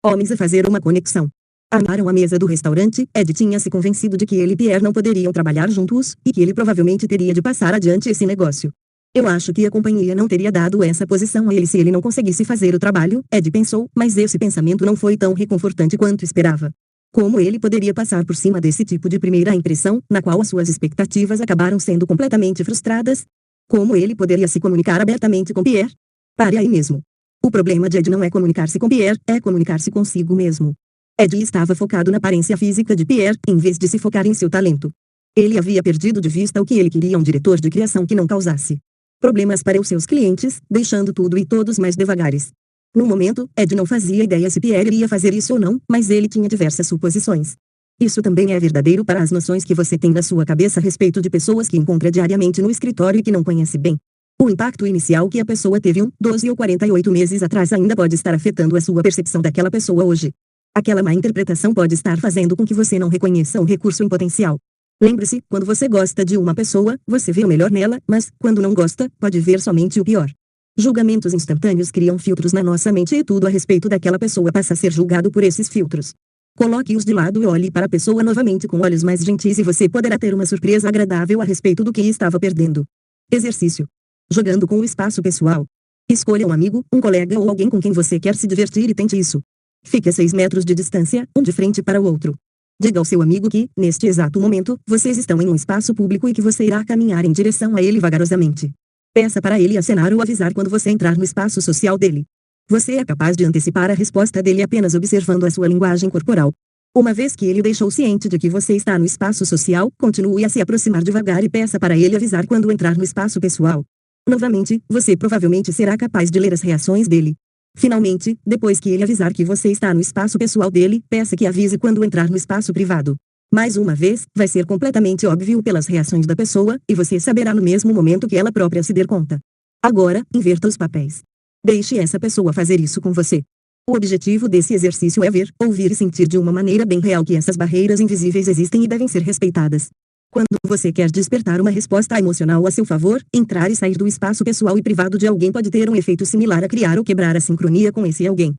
Homens a fazer uma conexão. Armaram a mesa do restaurante. Ed tinha se convencido de que ele e Pierre não poderiam trabalhar juntos, e que ele provavelmente teria de passar adiante esse negócio. Eu acho que a companhia não teria dado essa posição a ele se ele não conseguisse fazer o trabalho, Ed pensou, mas esse pensamento não foi tão reconfortante quanto esperava. Como ele poderia passar por cima desse tipo de primeira impressão, na qual as suas expectativas acabaram sendo completamente frustradas? Como ele poderia se comunicar abertamente com Pierre? Pare aí mesmo. O problema de Ed não é comunicar-se com Pierre, é comunicar-se consigo mesmo. Ed estava focado na aparência física de Pierre, em vez de se focar em seu talento. Ele havia perdido de vista o que ele queria: um diretor de criação que não causasse problemas para os seus clientes, deixando tudo e todos mais devagares. No momento, Ed não fazia ideia se Pierre iria fazer isso ou não, mas ele tinha diversas suposições. Isso também é verdadeiro para as noções que você tem na sua cabeça a respeito de pessoas que encontra diariamente no escritório e que não conhece bem. O impacto inicial que a pessoa teve 12 ou 48 meses atrás ainda pode estar afetando a sua percepção daquela pessoa hoje. Aquela má interpretação pode estar fazendo com que você não reconheça um recurso em potencial. Lembre-se, quando você gosta de uma pessoa, você vê o melhor nela, mas, quando não gosta, pode ver somente o pior. Julgamentos instantâneos criam filtros na nossa mente e tudo a respeito daquela pessoa passa a ser julgado por esses filtros. Coloque-os de lado e olhe para a pessoa novamente com olhos mais gentis e você poderá ter uma surpresa agradável a respeito do que estava perdendo. Exercício. Jogando com o espaço pessoal. Escolha um amigo, um colega ou alguém com quem você quer se divertir e tente isso. Fique a 6 metros de distância, um de frente para o outro. Diga ao seu amigo que, neste exato momento, vocês estão em um espaço público e que você irá caminhar em direção a ele vagarosamente. Peça para ele acenar ou avisar quando você entrar no espaço social dele. Você é capaz de antecipar a resposta dele apenas observando a sua linguagem corporal. Uma vez que ele deixou ciente de que você está no espaço social, continue a se aproximar devagar e peça para ele avisar quando entrar no espaço pessoal. Novamente, você provavelmente será capaz de ler as reações dele. Finalmente, depois que ele avisar que você está no espaço pessoal dele, peça que avise quando entrar no espaço privado. Mais uma vez, vai ser completamente óbvio pelas reações da pessoa, e você saberá no mesmo momento que ela própria se der conta. Agora, inverta os papéis. Deixe essa pessoa fazer isso com você. O objetivo desse exercício é ver, ouvir e sentir de uma maneira bem real que essas barreiras invisíveis existem e devem ser respeitadas. Quando você quer despertar uma resposta emocional a seu favor, entrar e sair do espaço pessoal e privado de alguém pode ter um efeito similar a criar ou quebrar a sincronia com esse alguém.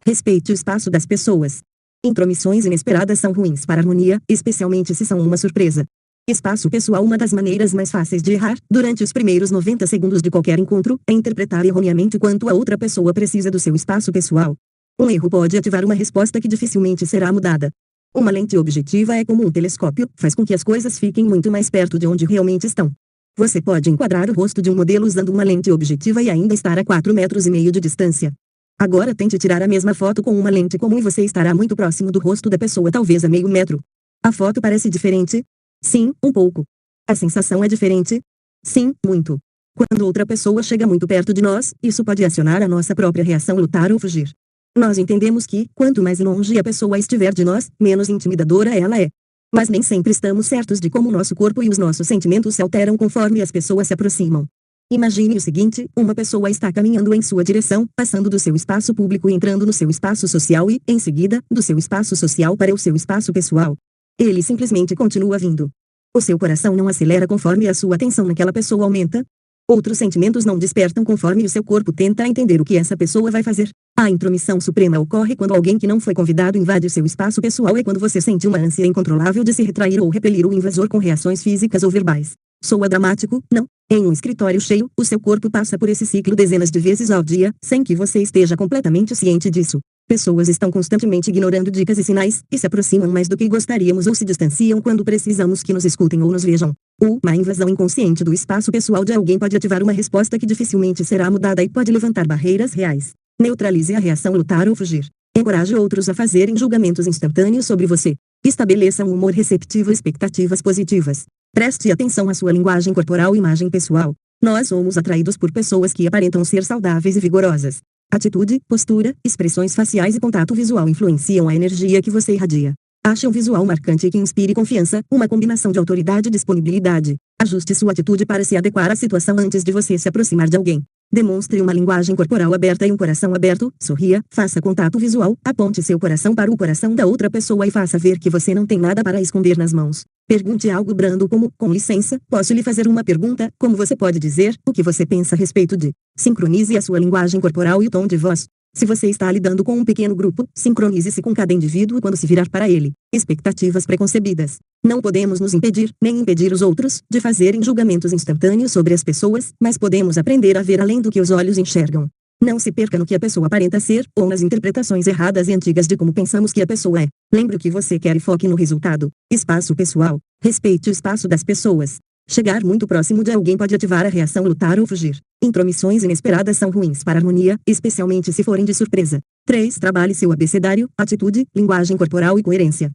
Respeite o espaço das pessoas. Intromissões inesperadas são ruins para a harmonia, especialmente se são uma surpresa. Espaço pessoal. Uma das maneiras mais fáceis de errar, durante os primeiros 90 segundos de qualquer encontro, é interpretar erroneamente quanto a outra pessoa precisa do seu espaço pessoal. Um erro pode ativar uma resposta que dificilmente será mudada. Uma lente objetiva é como um telescópio, faz com que as coisas fiquem muito mais perto de onde realmente estão. Você pode enquadrar o rosto de um modelo usando uma lente objetiva e ainda estar a 4,5 metros de distância. Agora tente tirar a mesma foto com uma lente comum e você estará muito próximo do rosto da pessoa, talvez a meio metro. A foto parece diferente? Sim, um pouco. A sensação é diferente? Sim, muito. Quando outra pessoa chega muito perto de nós, isso pode acionar a nossa própria reação: lutar ou fugir. Nós entendemos que, quanto mais longe a pessoa estiver de nós, menos intimidadora ela é. Mas nem sempre estamos certos de como nosso corpo e os nossos sentimentos se alteram conforme as pessoas se aproximam. Imagine o seguinte: uma pessoa está caminhando em sua direção, passando do seu espaço público e entrando no seu espaço social e, em seguida, do seu espaço social para o seu espaço pessoal. Ele simplesmente continua vindo. O seu coração não acelera conforme a sua atenção naquela pessoa aumenta? Outros sentimentos não despertam conforme o seu corpo tenta entender o que essa pessoa vai fazer. A intromissão suprema ocorre quando alguém que não foi convidado invade seu espaço pessoal e quando você sente uma ânsia incontrolável de se retrair ou repelir o invasor com reações físicas ou verbais. Soa dramático, não? Em um escritório cheio, o seu corpo passa por esse ciclo dezenas de vezes ao dia, sem que você esteja completamente ciente disso. Pessoas estão constantemente ignorando dicas e sinais, e se aproximam mais do que gostaríamos ou se distanciam quando precisamos que nos escutem ou nos vejam. Uma invasão inconsciente do espaço pessoal de alguém pode ativar uma resposta que dificilmente será mudada e pode levantar barreiras reais. Neutralize a reação: lutar ou fugir. Encoraje outros a fazerem julgamentos instantâneos sobre você. Estabeleça um humor receptivo e expectativas positivas. Preste atenção à sua linguagem corporal e imagem pessoal. Nós somos atraídos por pessoas que aparentam ser saudáveis e vigorosas. Atitude, postura, expressões faciais e contato visual influenciam a energia que você irradia. Ache um visual marcante que inspire confiança, uma combinação de autoridade e disponibilidade. Ajuste sua atitude para se adequar à situação antes de você se aproximar de alguém. Demonstre uma linguagem corporal aberta e um coração aberto, sorria, faça contato visual, aponte seu coração para o coração da outra pessoa e faça ver que você não tem nada para esconder nas mãos. Pergunte algo brando como: com licença, posso lhe fazer uma pergunta? Como você pode dizer o que você pensa a respeito de? Sincronize a sua linguagem corporal e o tom de voz. Se você está lidando com um pequeno grupo, sincronize-se com cada indivíduo quando se virar para ele. Expectativas preconcebidas. Não podemos nos impedir, nem impedir os outros, de fazerem julgamentos instantâneos sobre as pessoas, mas podemos aprender a ver além do que os olhos enxergam. Não se perca no que a pessoa aparenta ser, ou nas interpretações erradas e antigas de como pensamos que a pessoa é. Lembre o que você quer e foque no resultado. Espaço pessoal. Respeite o espaço das pessoas. Chegar muito próximo de alguém pode ativar a reação lutar ou fugir. Intromissões inesperadas são ruins para a harmonia, especialmente se forem de surpresa. 3. Trabalhe seu abecedário, atitude, linguagem corporal e coerência.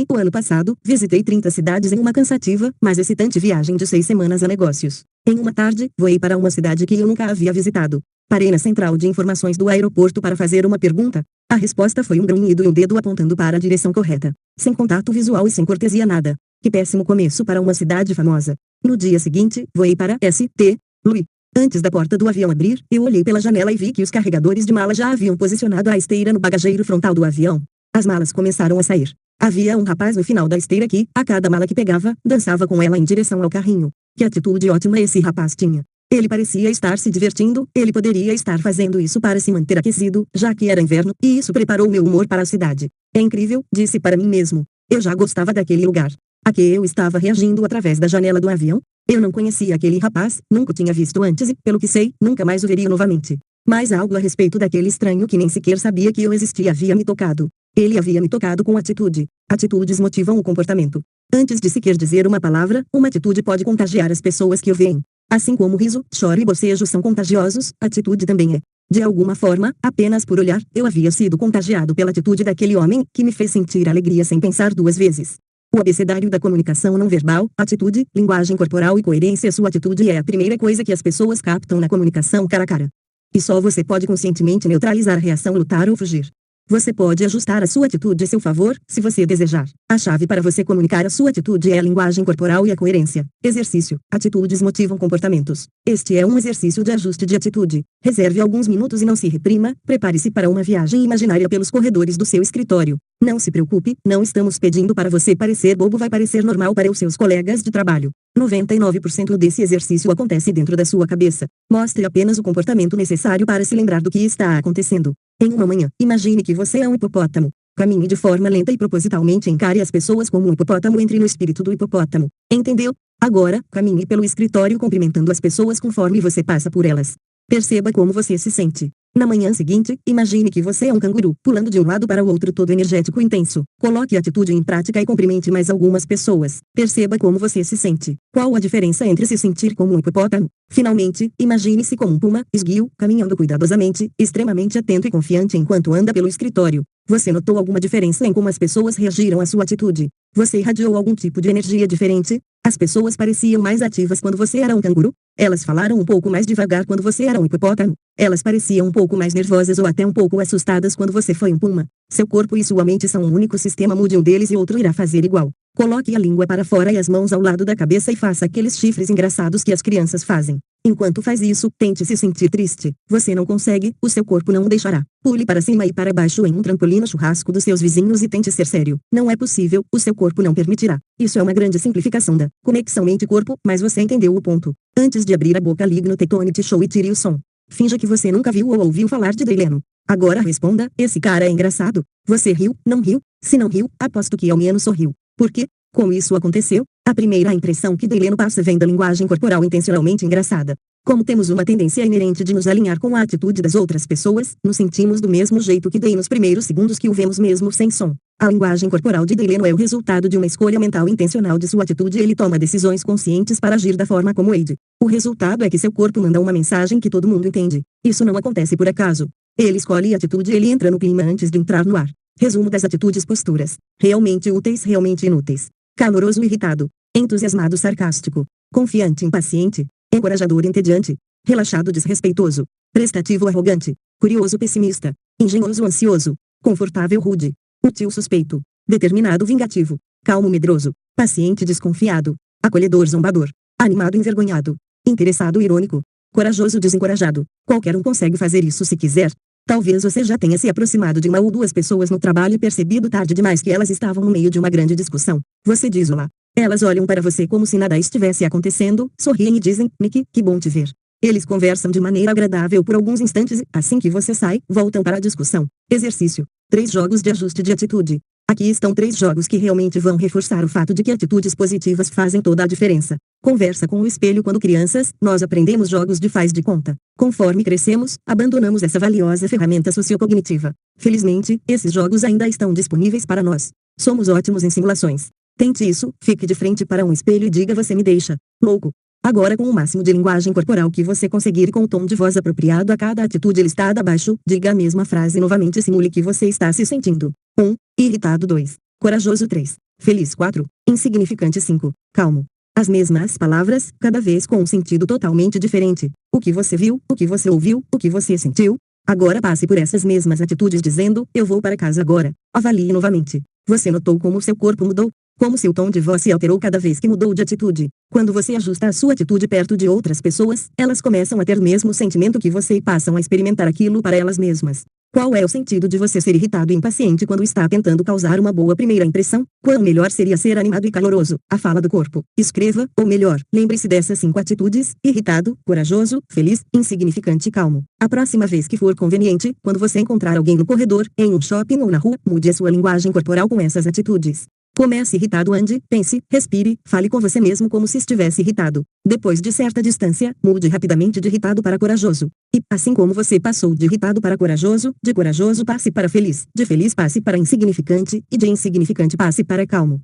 O ano passado, visitei 30 cidades em uma cansativa, mas excitante viagem de 6 semanas a negócios. Em uma tarde, voei para uma cidade que eu nunca havia visitado. Parei na central de informações do aeroporto para fazer uma pergunta. A resposta foi um grunhido e um dedo apontando para a direção correta. Sem contato visual e sem cortesia nada. Que péssimo começo para uma cidade famosa. No dia seguinte, voei para St. Louis. Antes da porta do avião abrir, eu olhei pela janela e vi que os carregadores de mala já haviam posicionado a esteira no bagageiro frontal do avião. As malas começaram a sair. Havia um rapaz no final da esteira que, a cada mala que pegava, dançava com ela em direção ao carrinho. Que atitude ótima esse rapaz tinha. Ele parecia estar se divertindo, ele poderia estar fazendo isso para se manter aquecido, já que era inverno, e isso preparou meu humor para a cidade. É incrível, disse para mim mesmo. Eu já gostava daquele lugar. A que eu estava reagindo através da janela do avião? Eu não conhecia aquele rapaz, nunca o tinha visto antes e, pelo que sei, nunca mais o veria novamente. Mas algo a respeito daquele estranho que nem sequer sabia que eu existia havia me tocado. Ele havia me tocado com atitude. Atitudes motivam o comportamento. Antes de sequer dizer uma palavra, uma atitude pode contagiar as pessoas que o veem. Assim como riso, choro e bocejo são contagiosos, atitude também é. De alguma forma, apenas por olhar, eu havia sido contagiado pela atitude daquele homem, que me fez sentir alegria sem pensar duas vezes. O abecedário da comunicação não verbal, atitude, linguagem corporal e coerência. Sua atitude é a primeira coisa que as pessoas captam na comunicação cara a cara. E só você pode conscientemente neutralizar a reação lutar ou fugir. Você pode ajustar a sua atitude a seu favor, se você desejar. A chave para você comunicar a sua atitude é a linguagem corporal e a coerência. Exercício. Atitudes motivam comportamentos. Este é um exercício de ajuste de atitude. Reserve alguns minutos e não se reprima. Prepare-se para uma viagem imaginária pelos corredores do seu escritório. Não se preocupe, não estamos pedindo para você parecer bobo, vai parecer normal para os seus colegas de trabalho. 99% desse exercício acontece dentro da sua cabeça. Mostre apenas o comportamento necessário para se lembrar do que está acontecendo. Em uma manhã, imagine que você é um hipopótamo. Caminhe de forma lenta e propositalmente encare as pessoas como um hipopótamo. Entre no espírito do hipopótamo. Entendeu? Agora, caminhe pelo escritório cumprimentando as pessoas conforme você passa por elas. Perceba como você se sente. Na manhã seguinte, imagine que você é um canguru, pulando de um lado para o outro todo energético e intenso. Coloque a atitude em prática e cumprimente mais algumas pessoas. Perceba como você se sente. Qual a diferença entre se sentir como um hipopótamo? Finalmente, imagine-se como um puma, esguio, caminhando cuidadosamente, extremamente atento e confiante enquanto anda pelo escritório. Você notou alguma diferença em como as pessoas reagiram à sua atitude? Você irradiou algum tipo de energia diferente? As pessoas pareciam mais ativas quando você era um canguru? Elas falaram um pouco mais devagar quando você era um hipopótamo? Elas pareciam um pouco mais nervosas ou até um pouco assustadas quando você foi um puma? Seu corpo e sua mente são um único sistema, mude um deles e outro irá fazer igual. Coloque a língua para fora e as mãos ao lado da cabeça e faça aqueles chifres engraçados que as crianças fazem. Enquanto faz isso, tente se sentir triste. Você não consegue, o seu corpo não o deixará. Pule para cima e para baixo em um trampolim no churrasco dos seus vizinhos e tente ser sério. Não é possível, o seu corpo não permitirá. Isso é uma grande simplificação da conexão mente-corpo, mas você entendeu o ponto. Antes de abrir a boca, ligue no Tectonic Show e tire o som. Finja que você nunca viu ou ouviu falar de Delano. Agora responda, esse cara é engraçado. Você riu, não riu? Se não riu, aposto que ao menos sorriu. Por quê? Como isso aconteceu? A primeira impressão que Delano passa vem da linguagem corporal intencionalmente engraçada. Como temos uma tendência inerente de nos alinhar com a atitude das outras pessoas, nos sentimos do mesmo jeito que Day nos primeiros segundos que o vemos mesmo sem som. A linguagem corporal de Delano é o resultado de uma escolha mental intencional de sua atitude e ele toma decisões conscientes para agir da forma como Wade. O resultado é que seu corpo manda uma mensagem que todo mundo entende. Isso não acontece por acaso. Ele escolhe a atitude e ele entra no clima antes de entrar no ar. Resumo das atitudes: posturas. Realmente úteis, realmente inúteis. Caloroso, irritado. Entusiasmado, sarcástico. Confiante, impaciente. Encorajador, entediante. Relaxado, desrespeitoso. Prestativo, arrogante. Curioso, pessimista. Engenhoso, ansioso. Confortável, rude. Útil, suspeito. Determinado, vingativo. Calmo, medroso. Paciente, desconfiado. Acolhedor, zombador. Animado, envergonhado. Interessado, irônico. Corajoso, desencorajado. Qualquer um consegue fazer isso se quiser. Talvez você já tenha se aproximado de uma ou duas pessoas no trabalho e percebido tarde demais que elas estavam no meio de uma grande discussão. Você diz olá. Elas olham para você como se nada estivesse acontecendo, sorriem e dizem, Nick, que bom te ver. Eles conversam de maneira agradável por alguns instantes e, assim que você sai, voltam para a discussão. Exercício. 3 jogos de ajuste de atitude. Aqui estão 3 jogos que realmente vão reforçar o fato de que atitudes positivas fazem toda a diferença. Conversa com o espelho. Quando crianças, nós aprendemos jogos de faz de conta. Conforme crescemos, abandonamos essa valiosa ferramenta sociocognitiva. Felizmente, esses jogos ainda estão disponíveis para nós. Somos ótimos em simulações. Tente isso, fique de frente para um espelho e diga: você me deixa louco. Agora, com o máximo de linguagem corporal que você conseguir e com o tom de voz apropriado a cada atitude listada abaixo, diga a mesma frase novamente e simule que você está se sentindo 1. Irritado. 2. Corajoso. 3. Feliz. 4. Insignificante. 5. Calmo. As mesmas palavras, cada vez com um sentido totalmente diferente. O que você viu, o que você ouviu, o que você sentiu. Agora passe por essas mesmas atitudes dizendo: eu vou para casa agora. Avalie novamente. Você notou como seu corpo mudou? Como seu tom de voz se alterou cada vez que mudou de atitude? Quando você ajusta a sua atitude perto de outras pessoas, elas começam a ter o mesmo sentimento que você e passam a experimentar aquilo para elas mesmas. Qual é o sentido de você ser irritado e impaciente quando está tentando causar uma boa primeira impressão? Quão melhor seria ser animado e caloroso? A fala do corpo. Escreva, ou melhor, lembre-se dessas 5 atitudes: irritado, corajoso, feliz, insignificante e calmo. A próxima vez que for conveniente, quando você encontrar alguém no corredor, em um shopping ou na rua, mude a sua linguagem corporal com essas atitudes. Comece irritado, ande, pense, respire, fale com você mesmo como se estivesse irritado. Depois de certa distância, mude rapidamente de irritado para corajoso. E, assim como você passou de irritado para corajoso, de corajoso passe para feliz, de feliz passe para insignificante, e de insignificante passe para calmo.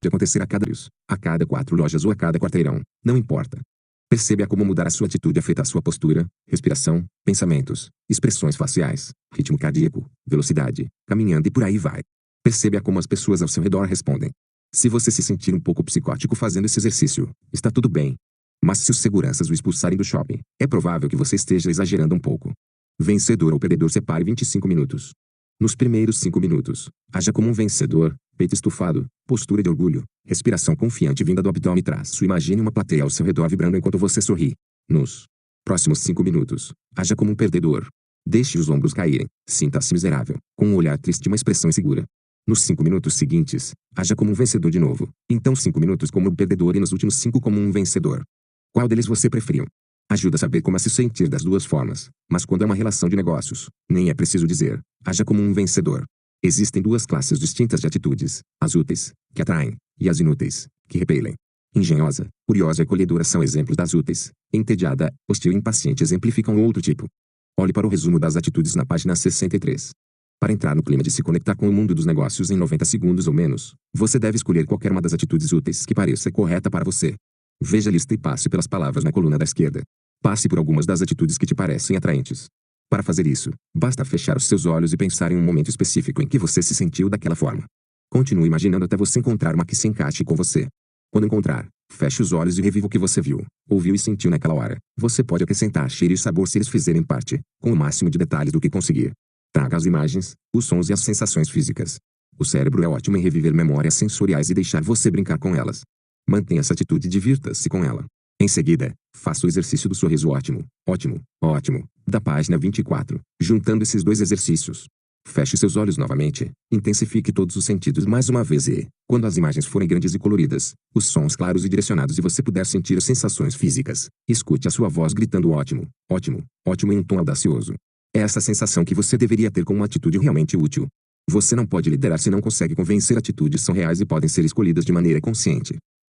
De acontecer a cada 4 lojas ou a cada quarteirão, não importa. Perceba como mudar a sua atitude afeta a sua postura, respiração, pensamentos, expressões faciais, ritmo cardíaco, velocidade, caminhando e por aí vai. Perceba como as pessoas ao seu redor respondem. Se você se sentir um pouco psicótico fazendo esse exercício, está tudo bem. Mas se os seguranças o expulsarem do shopping, é provável que você esteja exagerando um pouco. Vencedor ou perdedor, separe 25 minutos. Nos primeiros 5 minutos, haja como um vencedor, peito estufado, postura de orgulho, respiração confiante vinda do abdômen e traço. Imagine uma plateia ao seu redor vibrando enquanto você sorri. Nos próximos 5 minutos, haja como um perdedor. Deixe os ombros caírem, sinta-se miserável, com um olhar triste e uma expressão insegura. Nos 5 minutos seguintes, haja como um vencedor de novo. Então 5 minutos como um perdedor e nos últimos 5 como um vencedor. Qual deles você preferiu? Ajuda a saber como a se sentir das duas formas, mas quando é uma relação de negócios, nem é preciso dizer, haja como um vencedor. Existem 2 classes distintas de atitudes, as úteis, que atraem, e as inúteis, que repelem. Engenhosa, curiosa e acolhedora são exemplos das úteis. Entediada, hostil e impaciente exemplificam outro tipo. Olhe para o resumo das atitudes na página 63. Para entrar no clima de se conectar com o mundo dos negócios em 90 segundos ou menos, você deve escolher qualquer uma das atitudes úteis que pareça correta para você. Veja a lista e passe pelas palavras na coluna da esquerda. Passe por algumas das atitudes que te parecem atraentes. Para fazer isso, basta fechar os seus olhos e pensar em um momento específico em que você se sentiu daquela forma. Continue imaginando até você encontrar uma que se encaixe com você. Quando encontrar, feche os olhos e reviva o que você viu, ouviu e sentiu naquela hora. Você pode acrescentar cheiro e sabor se eles fizerem parte, com o máximo de detalhes do que conseguir. Traga as imagens, os sons e as sensações físicas. O cérebro é ótimo em reviver memórias sensoriais e deixar você brincar com elas. Mantenha essa atitude e divirta-se com ela. Em seguida, faça o exercício do sorriso ótimo, ótimo, ótimo, da página 24, juntando esses 2 exercícios. Feche seus olhos novamente, intensifique todos os sentidos mais uma vez e, quando as imagens forem grandes e coloridas, os sons claros e direcionados e você puder sentir as sensações físicas, escute a sua voz gritando ótimo, ótimo, ótimo em um tom audacioso. É essa sensação que você deveria ter com uma atitude realmente útil. Você não pode liderar se não consegue convencer. Atitudes são reais e podem ser escolhidas de maneira consciente.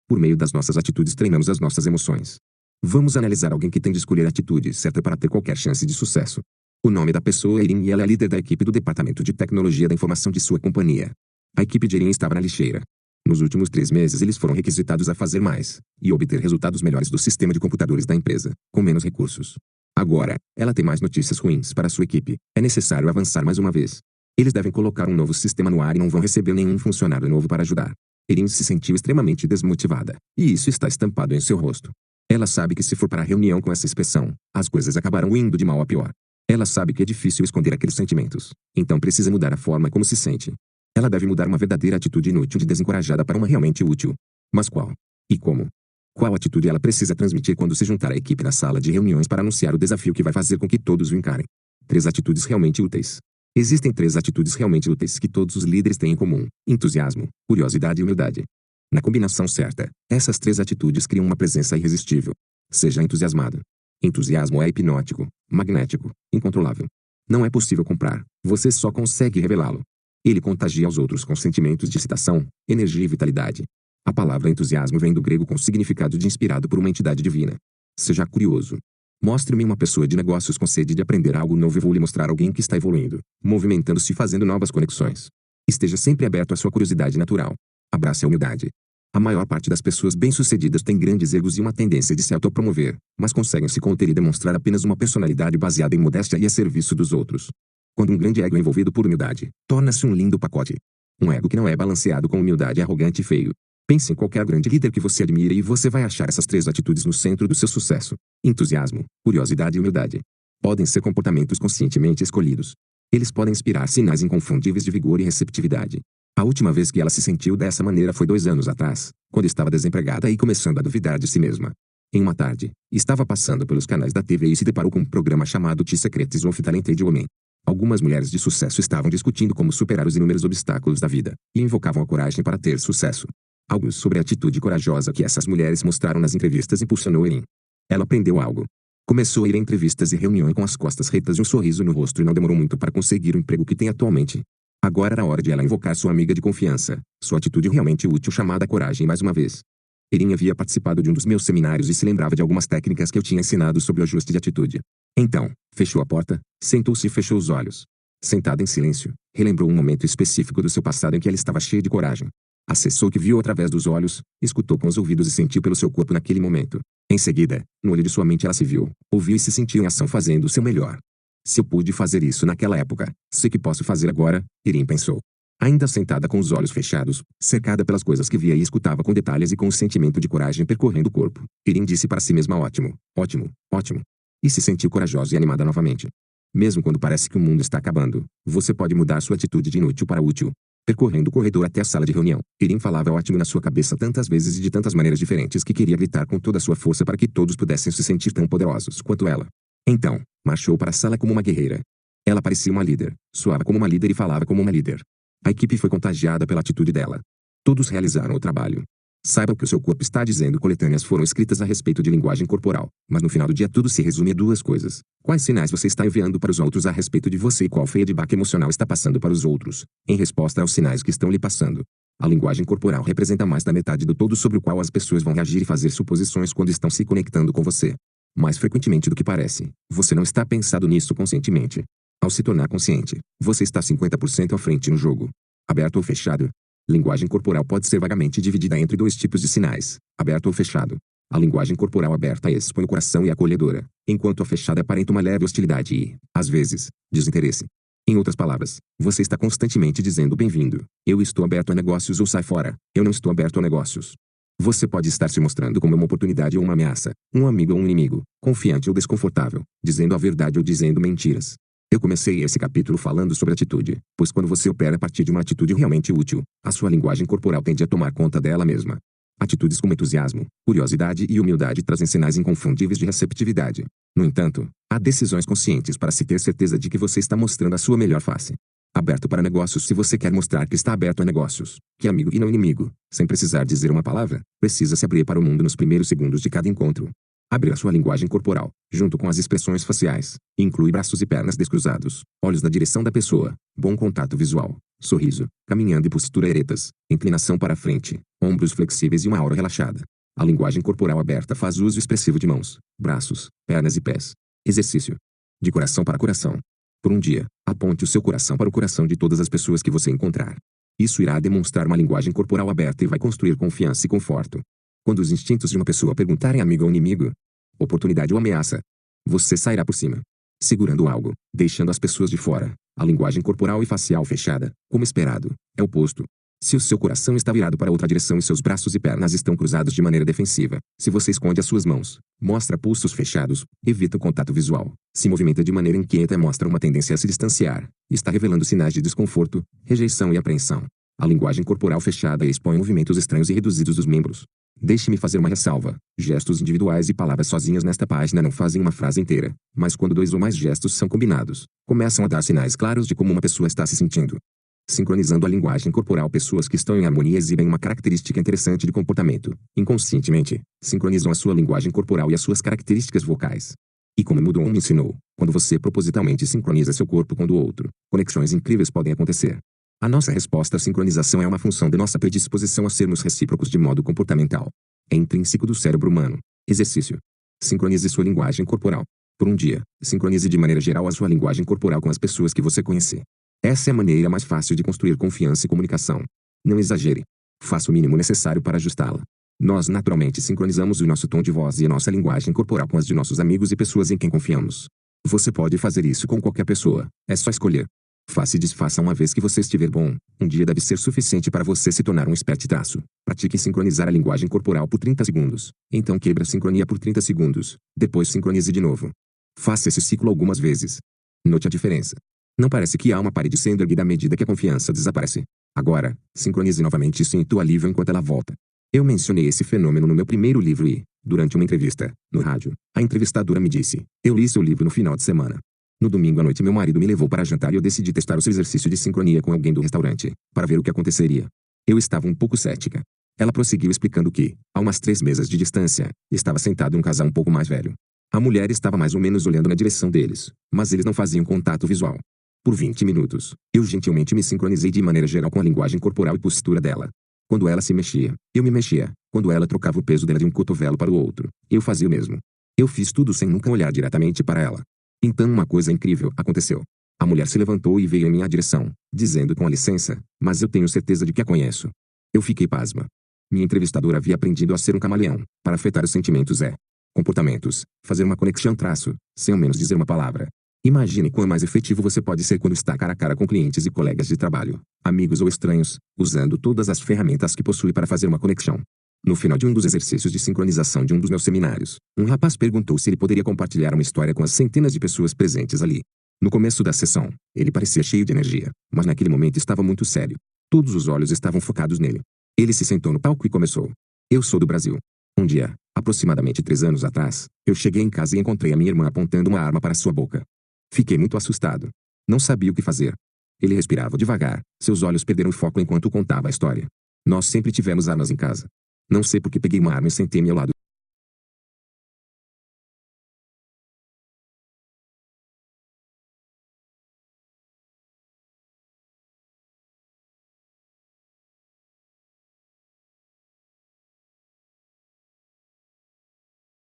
Por meio das nossas atitudes treinamos as nossas emoções. Vamos analisar alguém que tem de escolher a atitude certa para ter qualquer chance de sucesso. O nome da pessoa é Erin e ela é a líder da equipe do Departamento de Tecnologia da Informação de sua companhia. A equipe de Erin estava na lixeira. Nos últimos 3 meses eles foram requisitados a fazer mais e obter resultados melhores do sistema de computadores da empresa, com menos recursos. Agora, ela tem mais notícias ruins para sua equipe. É necessário avançar mais uma vez. Eles devem colocar um novo sistema no ar e não vão receber nenhum funcionário novo para ajudar. Erin se sentiu extremamente desmotivada, e isso está estampado em seu rosto. Ela sabe que se for para a reunião com essa expressão, as coisas acabarão indo de mal a pior. Ela sabe que é difícil esconder aqueles sentimentos, então precisa mudar a forma como se sente. Ela deve mudar uma verdadeira atitude inútil de desencorajada para uma realmente útil. Mas qual? E como? Qual atitude ela precisa transmitir quando se juntar à equipe na sala de reuniões para anunciar o desafio que vai fazer com que todos o encarem? 3 atitudes realmente úteis. Existem 3 atitudes realmente úteis que todos os líderes têm em comum: entusiasmo, curiosidade e humildade. Na combinação certa, essas 3 atitudes criam uma presença irresistível. Seja entusiasmado. Entusiasmo é hipnótico, magnético, incontrolável. Não é possível comprar, você só consegue revelá-lo. Ele contagia os outros com sentimentos de excitação, energia e vitalidade. A palavra entusiasmo vem do grego com significado de inspirado por uma entidade divina. Seja curioso. Mostre-me uma pessoa de negócios com sede de aprender algo novo e vou lhe mostrar alguém que está evoluindo, movimentando-se e fazendo novas conexões. Esteja sempre aberto à sua curiosidade natural. Abrace a humildade. A maior parte das pessoas bem-sucedidas tem grandes egos e uma tendência de se autopromover, mas conseguem se conter e demonstrar apenas uma personalidade baseada em modéstia e a serviço dos outros. Quando um grande ego é envolvido por humildade, torna-se um lindo pacote. Um ego que não é balanceado com humildade é arrogante e feio. Pense em qualquer grande líder que você admire e você vai achar essas 3 atitudes no centro do seu sucesso: entusiasmo, curiosidade e humildade. Podem ser comportamentos conscientemente escolhidos. Eles podem inspirar sinais inconfundíveis de vigor e receptividade. A última vez que ela se sentiu dessa maneira foi 2 anos atrás, quando estava desempregada e começando a duvidar de si mesma. Em uma tarde, estava passando pelos canais da TV e se deparou com um programa chamado The Secrets of Talented Women. Algumas mulheres de sucesso estavam discutindo como superar os inúmeros obstáculos da vida, e invocavam a coragem para ter sucesso. Algo sobre a atitude corajosa que essas mulheres mostraram nas entrevistas impulsionou Erin. Ela aprendeu algo. Começou a ir a entrevistas e reuniões com as costas retas e um sorriso no rosto e não demorou muito para conseguir o emprego que tem atualmente. Agora era hora de ela invocar sua amiga de confiança, sua atitude realmente útil chamada coragem mais uma vez. Erin havia participado de um dos meus seminários e se lembrava de algumas técnicas que eu tinha ensinado sobre o ajuste de atitude. Então, fechou a porta, sentou-se e fechou os olhos. Sentada em silêncio, relembrou um momento específico do seu passado em que ela estava cheia de coragem. Acessou o que viu através dos olhos, escutou com os ouvidos e sentiu pelo seu corpo naquele momento. Em seguida, no olho de sua mente ela se viu, ouviu e se sentiu em ação fazendo o seu melhor. Se eu pude fazer isso naquela época, sei que posso fazer agora, Erin pensou. Ainda sentada com os olhos fechados, cercada pelas coisas que via e escutava com detalhes e com um sentimento de coragem percorrendo o corpo, Erin disse para si mesma: ótimo, ótimo, ótimo. E se sentiu corajosa e animada novamente. Mesmo quando parece que o mundo está acabando, você pode mudar sua atitude de inútil para útil. Percorrendo o corredor até a sala de reunião, Erin falava ótimo na sua cabeça tantas vezes e de tantas maneiras diferentes que queria gritar com toda a sua força para que todos pudessem se sentir tão poderosos quanto ela. Então, marchou para a sala como uma guerreira. Ela parecia uma líder, soava como uma líder e falava como uma líder. A equipe foi contagiada pela atitude dela. Todos realizaram o trabalho. Saiba o que o seu corpo está dizendo. Coletâneas foram escritas a respeito de linguagem corporal, mas no final do dia tudo se resume a 2 coisas. Quais sinais você está enviando para os outros a respeito de você e qual feedback emocional está passando para os outros, em resposta aos sinais que estão lhe passando. A linguagem corporal representa mais da metade do todo sobre o qual as pessoas vão reagir e fazer suposições quando estão se conectando com você. Mais frequentemente do que parece, você não está pensando nisso conscientemente. Ao se tornar consciente, você está 50% à frente no jogo. Aberto ou fechado? Linguagem corporal pode ser vagamente dividida entre 2 tipos de sinais, aberto ou fechado. A linguagem corporal aberta expõe o coração e acolhedora, enquanto a fechada aparenta uma leve hostilidade e, às vezes, desinteresse. Em outras palavras, você está constantemente dizendo: bem-vindo, eu estou aberto a negócios, ou sai fora, eu não estou aberto a negócios. Você pode estar se mostrando como uma oportunidade ou uma ameaça, um amigo ou um inimigo, confiante ou desconfortável, dizendo a verdade ou dizendo mentiras. Eu comecei esse capítulo falando sobre atitude, pois quando você opera a partir de uma atitude realmente útil, a sua linguagem corporal tende a tomar conta dela mesma. Atitudes como entusiasmo, curiosidade e humildade trazem sinais inconfundíveis de receptividade. No entanto, há decisões conscientes para se ter certeza de que você está mostrando a sua melhor face. Aberto para negócios. Se você quer mostrar que está aberto a negócios, que é amigo e não inimigo, sem precisar dizer uma palavra, precisa se abrir para o mundo nos primeiros segundos de cada encontro. Abrir a sua linguagem corporal, junto com as expressões faciais, inclui braços e pernas descruzados, olhos na direção da pessoa, bom contato visual, sorriso, caminhando e postura eretas, inclinação para frente, ombros flexíveis e uma aura relaxada. A linguagem corporal aberta faz uso expressivo de mãos, braços, pernas e pés. Exercício. De coração para coração. Por um dia, aponte o seu coração para o coração de todas as pessoas que você encontrar. Isso irá demonstrar uma linguagem corporal aberta e vai construir confiança e conforto. Quando os instintos de uma pessoa perguntarem amigo ou inimigo, oportunidade ou ameaça, você sairá por cima, segurando algo, deixando as pessoas de fora. A linguagem corporal e facial fechada, como esperado, é o oposto. Se o seu coração está virado para outra direção e seus braços e pernas estão cruzados de maneira defensiva, se você esconde as suas mãos, mostra pulsos fechados, evita o contato visual, se movimenta de maneira inquieta e mostra uma tendência a se distanciar, está revelando sinais de desconforto, rejeição e apreensão. A linguagem corporal fechada expõe movimentos estranhos e reduzidos dos membros. Deixe-me fazer uma ressalva. Gestos individuais e palavras sozinhas nesta página não fazem uma frase inteira, mas quando 2 ou mais gestos são combinados, começam a dar sinais claros de como uma pessoa está se sentindo. Sincronizando a linguagem corporal. Pessoas que estão em harmonia exibem uma característica interessante de comportamento. Inconscientemente, sincronizam a sua linguagem corporal e as suas características vocais. E como Mudou me ensinou, quando você propositalmente sincroniza seu corpo com o do outro, conexões incríveis podem acontecer. A nossa resposta à sincronização é uma função de nossa predisposição a sermos recíprocos de modo comportamental. É intrínseco do cérebro humano. Exercício. Sincronize sua linguagem corporal. Por um dia, sincronize de maneira geral a sua linguagem corporal com as pessoas que você conhecer. Essa é a maneira mais fácil de construir confiança e comunicação. Não exagere. Faça o mínimo necessário para ajustá-la. Nós naturalmente sincronizamos o nosso tom de voz e a nossa linguagem corporal com as de nossos amigos e pessoas em quem confiamos. Você pode fazer isso com qualquer pessoa, é só escolher. Faça e desfaça uma vez que você estiver bom. Um dia deve ser suficiente para você se tornar um expert. Pratique sincronizar a linguagem corporal por 30 segundos. Então quebre a sincronia por 30 segundos. Depois sincronize de novo. Faça esse ciclo algumas vezes. Note a diferença. Não parece que há uma parede sendo erguida à medida que a confiança desaparece. Agora, sincronize novamente e sinta o alívio enquanto ela volta. Eu mencionei esse fenômeno no meu primeiro livro e, durante uma entrevista, no rádio, a entrevistadora me disse: eu li seu livro no final de semana. No domingo à noite meu marido me levou para jantar e eu decidi testar o seu exercício de sincronia com alguém do restaurante, para ver o que aconteceria. Eu estava um pouco cética. Ela prosseguiu explicando que, a umas 3 mesas de distância, estava sentado um casal um pouco mais velho. A mulher estava mais ou menos olhando na direção deles, mas eles não faziam contato visual. Por 20 minutos, eu gentilmente me sincronizei de maneira geral com a linguagem corporal e postura dela. Quando ela se mexia, eu me mexia. Quando ela trocava o peso dela de um cotovelo para o outro, eu fazia o mesmo. Eu fiz tudo sem nunca olhar diretamente para ela. Então uma coisa incrível aconteceu. A mulher se levantou e veio em minha direção, dizendo com licença, mas eu tenho certeza de que a conheço. Eu fiquei pasma. Minha entrevistadora havia aprendido a ser um camaleão, para afetar os sentimentos comportamentos, fazer uma conexão sem ao menos dizer uma palavra. Imagine quão mais efetivo você pode ser quando está cara a cara com clientes e colegas de trabalho, amigos ou estranhos, usando todas as ferramentas que possui para fazer uma conexão. No final de um dos exercícios de sincronização de um dos meus seminários, um rapaz perguntou se ele poderia compartilhar uma história com as centenas de pessoas presentes ali. No começo da sessão, ele parecia cheio de energia, mas naquele momento estava muito sério. Todos os olhos estavam focados nele. Ele se sentou no palco e começou. Eu sou do Brasil. Um dia, aproximadamente 3 anos atrás, eu cheguei em casa e encontrei a minha irmã apontando uma arma para sua boca. Fiquei muito assustado. Não sabia o que fazer. Ele respirava devagar, seus olhos perderam o foco enquanto contava a história. Nós sempre tivemos armas em casa. Não sei por que peguei uma arma e sentei-me ao lado